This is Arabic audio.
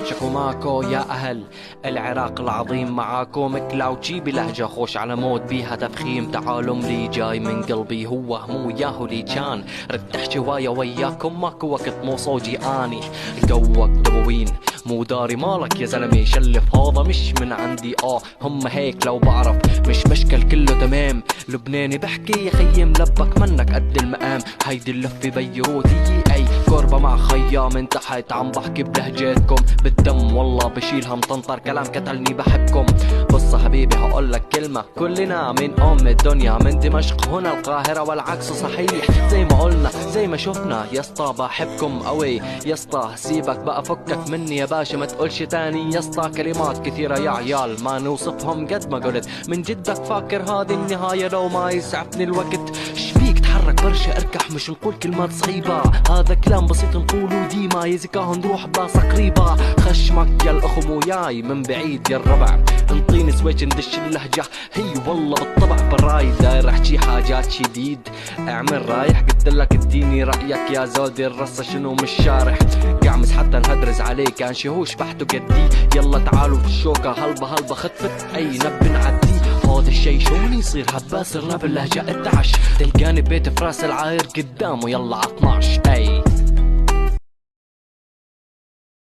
شكو ماكو يا أهل العراق العظيم، معاكو مكلاوتشي بلهجة خوش على مود بيها تفخيم. تعالوا لي جاي من قلبي، هو مو ياهو لي كان رد احكي هواية وياكم، ماكو وقت مو صوجي اني قوق دبوين مو داري مالك يا زلمي شلف، هذا مش من عندي هم هيك لو بعرف مش مشكل كله تمام. لبناني بحكي يا خيي ملبك منك قد المقام، هيدي اللفة بيروتي اي كوربة مع خيام من تحت عم بحكي بلهجتكم بالدم، والله بشيلها مطنطر كلام كتلني بحبكم. بص حبيبي هقولك كلمة، كلنا من ام الدنيا من دمشق هنا القاهرة والعكس صحيح، زي ما قلنا زي ما شفنا يا اسطى بحبكم قوي يا اسطى. سيبك بقى فكك مني يا باشا ما تقولش تاني يا اسطى، كلمات كثيرة يا عيال ما نوصفهم قد ما قلت، من جدك فاكر هذه النهاية لو ما يسعفني الوقت. شبيك تحرك برشا اركح مش نقول كلمات صعيبة، هذا كلام بسيط نقوله ديما يزكاه نروح بلاصة قريبة. خشمك يا الاخو مو جاي من بعيد يا الربع، انطيني سويتش ندش اللهجة هي والله بالطبع. بالراي داير احكي حاجات شديد اعمل رايح، قلتلك اديني رأيك يا زودي الرصة شنو مش شارح، قعمس حتى نهدرز عليه كان شهوش بحته قدي. يلا تعالوا في الشوكة هلبة هلبة خطفت اي نب نعدي، هذا الشي شلون يصير هبا صرنا باللهجة 11، تلقاني بيت فراس العاير قدامه يلا 12 اي